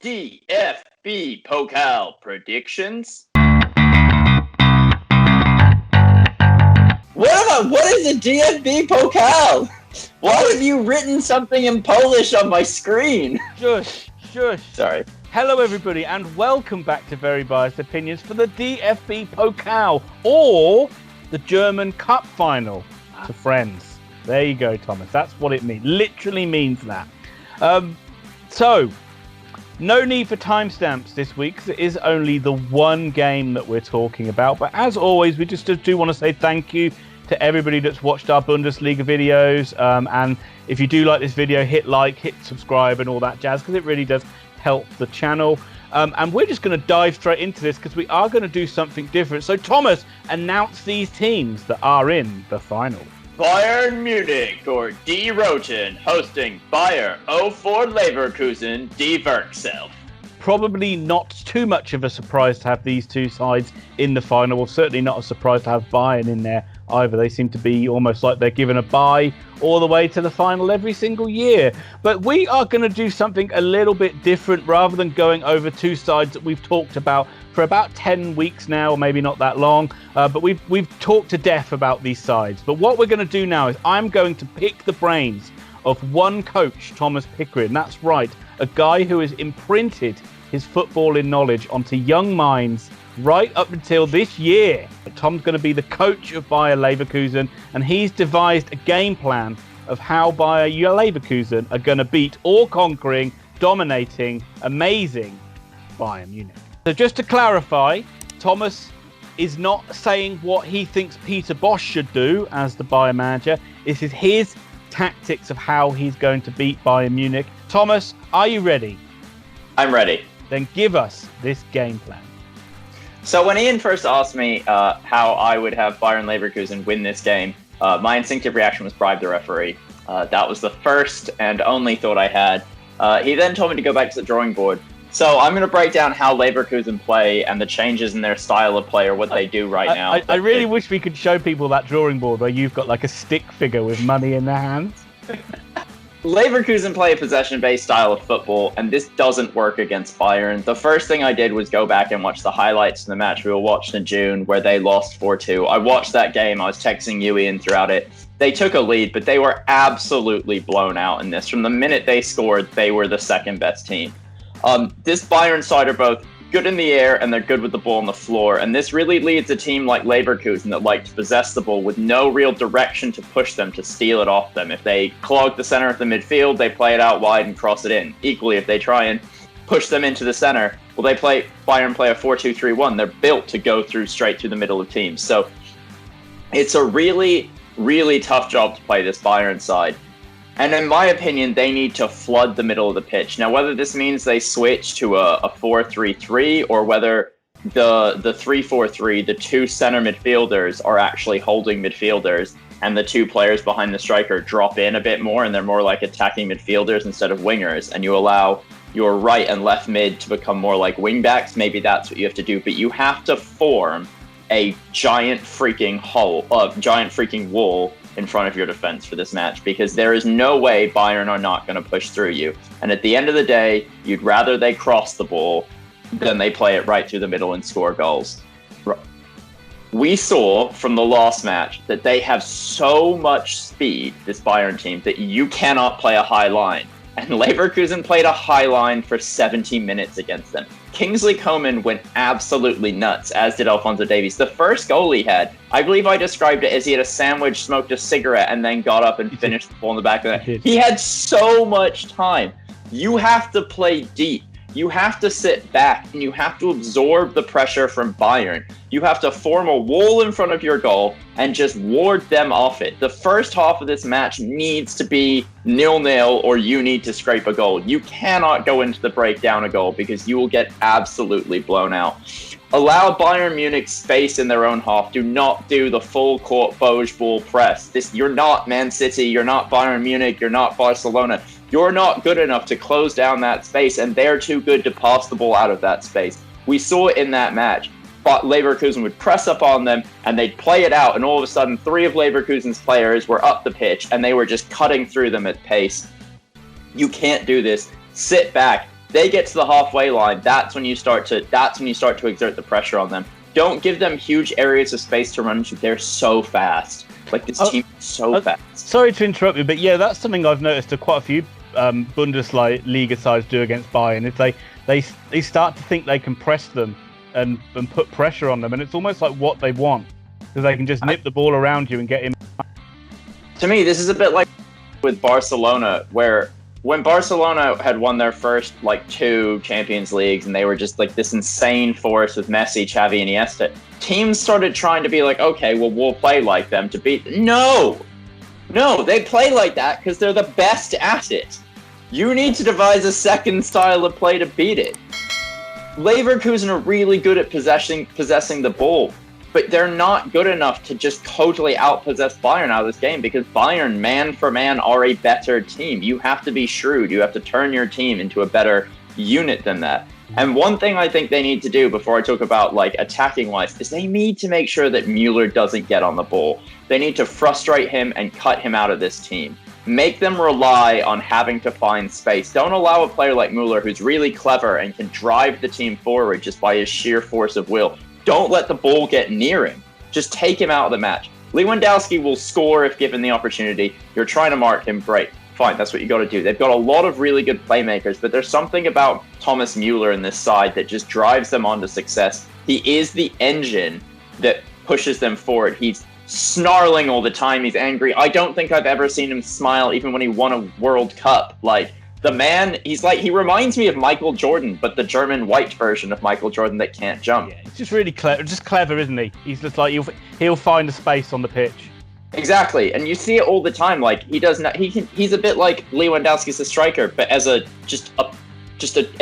DFB Pokal predictions. What is a DFB Pokal? Why have you written something in Polish on my screen? Shush. Sorry. Hello, everybody, and welcome back to Very Biased Opinions for the DFB Pokal, or the German Cup final to friends. There you go, Thomas. That's what it means. Literally means that. So, no need for timestamps this week, because it is only the one game that we're talking about. But as always, we just do want to say thank you to everybody that's watched our Bundesliga videos. And if you do like this video, hit like, hit subscribe, and all that jazz, because it really does help the channel. And we're just going to dive straight into this, because we are going to do something different. So, Thomas, announce these teams that are in the final. Bayern Munich, or Die Roten, hosting Bayer 04 Leverkusen, Die Werkself. Probably not too much of a surprise to have these two sides in the final. Well, certainly not a surprise to have Bayern in there either. They seem to be almost like they're given a bye all the way to the final every single year. But we are going to do something a little bit different, rather than going over two sides that we've talked about for about 10 weeks now, or maybe not that long. But we've talked to death about these sides. But what we're going to do now is I'm going to pick the brains of one coach, Thomas Pickering. That's right, a guy who has imprinted his footballing knowledge onto young minds right up until this year. Tom's going to be the coach of Bayer Leverkusen, and he's devised a game plan of how Bayer Leverkusen are going to beat all-conquering, dominating, amazing Bayern Munich. So just to clarify, Thomas is not saying what he thinks Peter Bosz should do as the Bayern manager. This is his tactics of how he's going to beat Bayern Munich. Thomas, are you ready? I'm ready. Then give us this game plan. So when Ian first asked me how I would have Bayern Leverkusen win this game, my instinctive reaction was bribe the referee. That was the first and only thought I had. He then told me to go back to the drawing board. So I'm going to break down how Leverkusen play and the changes in their style of play, or what they do right now. I really wish we could show people that drawing board where you've got like a stick figure with money in their hands. Leverkusen play a possession-based style of football, and this doesn't work against Bayern. The first thing I did was go back and watch the highlights from the match we were watching in June, where they lost 4-2. I watched that game. I was texting you, Ian, throughout it. They took a lead, but they were absolutely blown out in this. From the minute they scored, they were the second-best team. This Bayern side are both good in the air, and they're good with the ball on the floor. And this really leads a team like Leverkusen that like to possess the ball with no real direction to push them, to steal it off them. If they clog the center of the midfield, they play it out wide and cross it in. Equally, if they try and push them into the center, well, Bayern play a 4-2-3-1. They're built to go straight through the middle of teams. So it's a really, really tough job to play this Bayern side. And in my opinion, they need to flood the middle of the pitch. Now, whether this means they switch to a 4-3-3, or whether the 3-4-3, the two center midfielders are actually holding midfielders, and the two players behind the striker drop in a bit more, and they're more like attacking midfielders instead of wingers, and you allow your right and left mid to become more like wingbacks, maybe that's what you have to do. But you have to form a giant freaking wall in front of your defense for this match, because there is no way Bayern are not going to push through you. And at the end of the day, you'd rather they cross the ball than they play it right through the middle and score goals. We saw from the last match that they have so much speed, this Bayern team, that you cannot play a high line. And Leverkusen played a high line for 70 minutes against them. Kingsley Coman went absolutely nuts, as did Alphonso Davies. The first goal he had, I believe I described it as he had a sandwich, smoked a cigarette, and then got up and finished the ball in the back of the net. He had so much time. You have to play deep. You have to sit back, and you have to absorb the pressure from Bayern. You have to form a wall in front of your goal and just ward them off it. The first half of this match needs to be 0-0, or you need to scrape a goal. You cannot go into the break down a goal, because you will get absolutely blown out. Allow Bayern Munich space in their own half. Do not do the full court Boj ball press. You're not Man City. You're not Bayern Munich. You're not Barcelona. You're not good enough to close down that space, and they're too good to pass the ball out of that space. We saw it in that match. But Leverkusen would press up on them, and they'd play it out, and all of a sudden, three of Leverkusen's players were up the pitch, and they were just cutting through them at pace. You can't do this. Sit back. They get to the halfway line. That's when you start to exert the pressure on them. Don't give them huge areas of space to run into. They're so fast. Like, this team is so fast. Sorry to interrupt you, but yeah, that's something I've noticed that quite a few Bundesliga sides do against Bayern. Is they start to think they can press them and put pressure on them, and it's almost like what they want, because they can just nip the ball around you and get in. To me, this is a bit like with Barcelona, where when Barcelona had won their first 2 Champions Leagues and they were just like this insane force with Messi, Xavi, and Iniesta, teams started trying to be like, okay, well, we'll play like them to beat them. No, they play like that because they're the best at it. You need to devise a second style of play to beat it. Leverkusen are really good at possessing the ball, but they're not good enough to just totally outpossess Bayern out of this game, because Bayern, man for man, are a better team. You have to be shrewd. You have to turn your team into a better unit than that. And one thing I think they need to do before I talk about attacking-wise is they need to make sure that Mueller doesn't get on the ball. They need to frustrate him and cut him out of this team. Make them rely on having to find space. Don't allow a player like Mueller, who's really clever and can drive the team forward just by his sheer force of will. Don't let the ball get near him. Just take him out of the match. Lewandowski will score if given the opportunity. You're trying to mark him, great. Fine, that's what you got to do. They've got a lot of really good playmakers, but there's something about Thomas Mueller in this side that just drives them on to success. He is the engine that pushes them forward. He's snarling all the time. He's angry. I don't think I've ever seen him smile even when he won a World Cup. The man, he reminds me of Michael Jordan, but the German white version of Michael Jordan that can't jump. Yeah, he's just really clever, isn't he? He's just he'll find a space on the pitch. Exactly, and you see it all the time. He's a bit like Lewandowski's a striker, but as an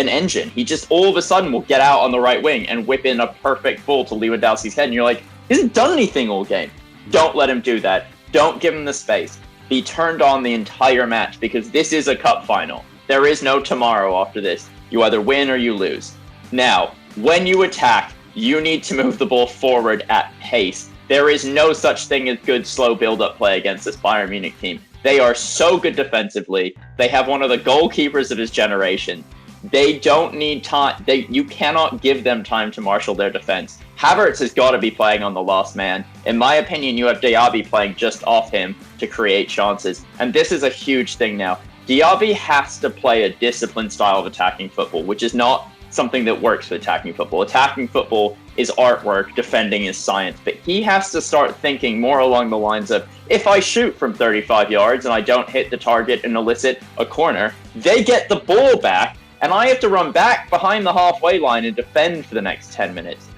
engine. He just all of a sudden will get out on the right wing and whip in a perfect ball to Lewandowski's head, and you're like, he hasn't done anything all game. Don't let him do that. Don't give him the space. Be turned on the entire match, because this is a cup final. There is no tomorrow after this. You either win or you lose. Now, when you attack, you need to move the ball forward at pace. There is no such thing as good slow build-up play against this Bayern Munich team. They are so good defensively. They have one of the goalkeepers of his generation. They don't need time. You cannot give them time to marshal their defense. Havertz has got to be playing on the last man. In my opinion, you have Diaby playing just off him to create chances. And this is a huge thing now. Diaby has to play a disciplined style of attacking football, which is not something that works for attacking football. Attacking football is artwork, defending is science. But he has to start thinking more along the lines of, if I shoot from 35 yards and I don't hit the target and elicit a corner, they get the ball back, and I have to run back behind the halfway line and defend for the next 10 minutes.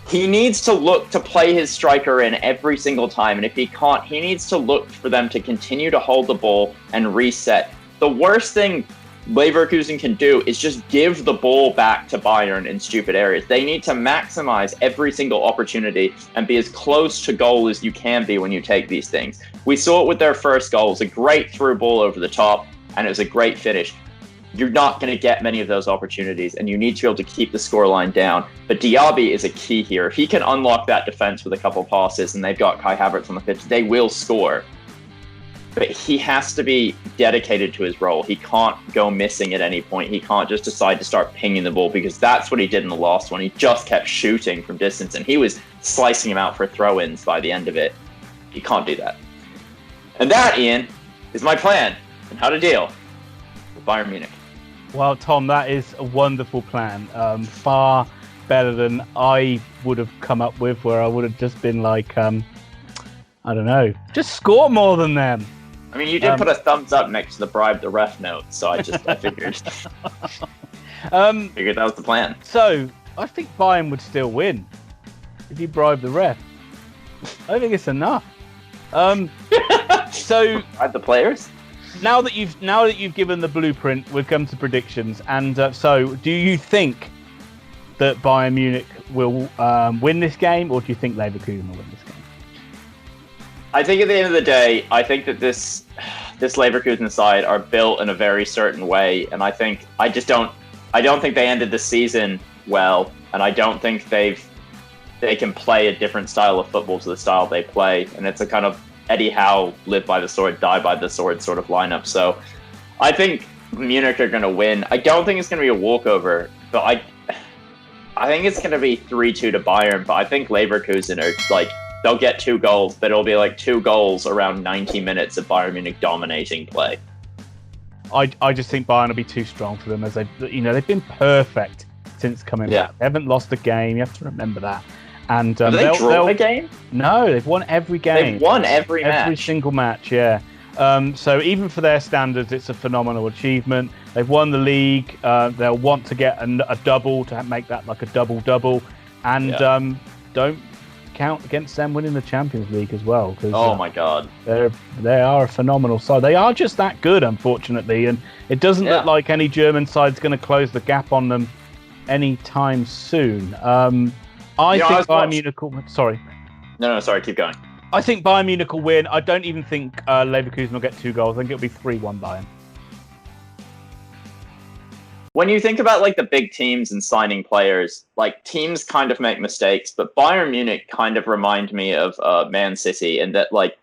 He needs to look to play his striker in every single time, and if he can't, he needs to look for them to continue to hold the ball and reset. The worst thing Leverkusen can do is just give the ball back to Bayern in stupid areas. They need to maximize every single opportunity and be as close to goal as you can be when you take these things. We saw it with their first goal. It was a great through ball over the top, and it was a great finish. You're not going to get many of those opportunities, and you need to be able to keep the scoreline down. But Diaby is a key here. If he can unlock that defense with a couple passes, and they've got Kai Havertz on the pitch, they will score. But he has to be dedicated to his role. He can't go missing at any point. He can't just decide to start pinging the ball, because that's what he did in the last one. He just kept shooting from distance, and he was slicing him out for throw-ins by the end of it. He can't do that. And that, Ian, is my plan on how to deal with Bayern Munich. Well, Tom, that is a wonderful plan. Far better than I would have come up with, where I would have just been like, I don't know, just score more than them. I mean, you did put a thumbs up next to the bribe the ref note, so I figured. Figured that was the plan. So, I think Bayern would still win if you bribe the ref. I think it's enough. So, bribe the players? Now that you've given the blueprint, we've come to predictions. And so, do you think that Bayern Munich will win this game, or do you think Leverkusen will win this game? I think at the end of the day, I think that this Leverkusen side are built in a very certain way, and I don't think they ended the season well, and I don't think they can play a different style of football to the style they play, and it's a kind of Eddie Howe, live by the sword, die by the sword sort of lineup. So I think Munich are going to win. I don't think it's going to be a walkover, but I think it's going to be 3-2 to Bayern. But I think Leverkusen are like they'll get 2 goals, but it'll be like 2 goals around 90 minutes of Bayern Munich dominating play. I just think Bayern will be too strong for them, as they've been perfect since coming back. They haven't lost a game. You have to remember that. And have they drawn a game? No, they've won every game. They've won every match. Every single match, yeah. So even for their standards, it's a phenomenal achievement. They've won the league. They'll want to get a double to make that like a double-double. And don't count against them winning the Champions League as well. Oh my God. They are a phenomenal side. They are just that good, unfortunately. And it doesn't look like any German side's going to close the gap on them anytime soon. I think Bayern Munich will... Sorry. No, sorry. Keep going. I think Bayern Munich will win. I don't even think Leverkusen will get 2 goals. I think it'll be 3-1 Bayern. When you think about like the big teams and signing players, like teams kind of make mistakes, but Bayern Munich kind of remind me of Man City in that like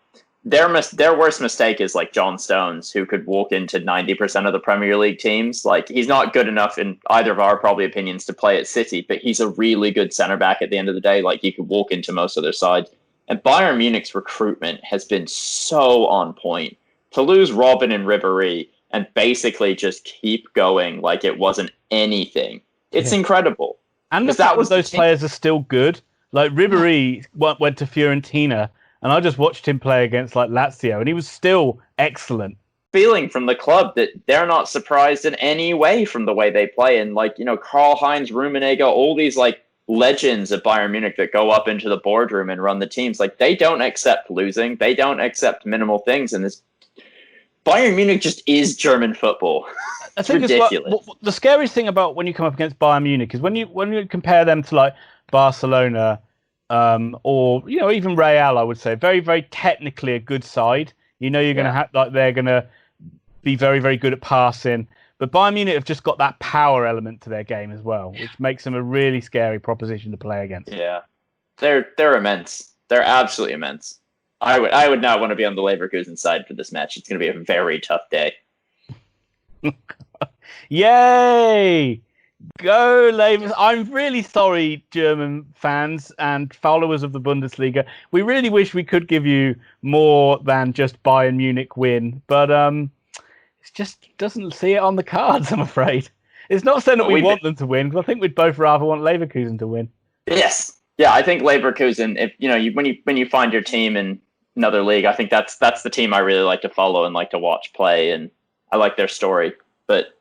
their worst mistake is like John Stones, who could walk into 90% of the Premier League teams. Like he's not good enough in either of our probably opinions to play at City, but he's a really good center back at the end of the day. Like he could walk into most of their sides. And Bayern Munich's recruitment has been so on point. To lose Robben and Ribéry and basically just keep going like it wasn't anything. It's incredible. And the fact that those players are still good. Like Ribéry went to Fiorentina, and I just watched him play against like Lazio, and he was still excellent. Feeling from the club that they're not surprised in any way from the way they play. And like, Karl-Heinz Rummenigge, all these like legends of Bayern Munich that go up into the boardroom and run the teams, like they don't accept losing. They don't accept minimal things. And this Bayern Munich just is German football. It's ridiculous. The scariest thing about when you come up against Bayern Munich is when you compare them to like Barcelona or even Real, I would say very, very technically a good side. You're going to have they're going to be very, very good at passing. But Bayern Munich have just got that power element to their game as well, which makes them a really scary proposition to play against. Yeah, they're immense. They're absolutely immense. I would not want to be on the Leverkusen side for this match. It's going to be a very tough day. Yay! Go Leverkusen! I'm really sorry, German fans and followers of the Bundesliga. We really wish we could give you more than just Bayern Munich win, but it just doesn't see it on the cards, I'm afraid. It's not saying that we want them to win, because I think we'd both rather want Leverkusen to win. Yes. Yeah, I think Leverkusen, if when you find your team in another league, I think that's the team I really like to follow and like to watch play, and I like their story. But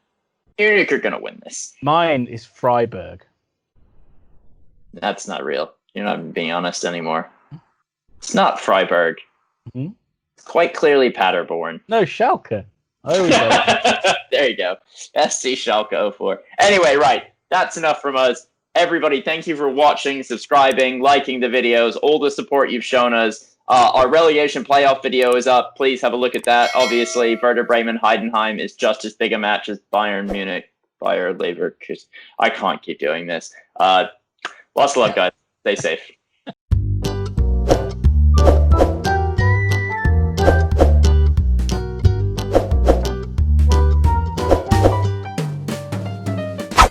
Munich are going to win this. Mine is Freiburg. That's not real. You're not being honest anymore. It's not Freiburg. Mm-hmm. It's quite clearly Paderborn. No, Schalke. There you go. SC Schalke 04. Anyway, right. That's enough from us. Everybody, thank you for watching, subscribing, liking the videos, all the support you've shown us. Our relegation playoff video is up. Please have a look at that. Obviously, Werder Bremen Heidenheim is just as big a match as Bayern Munich, Bayer Leverkusen. I can't keep doing this. Lots of luck, guys. Stay safe.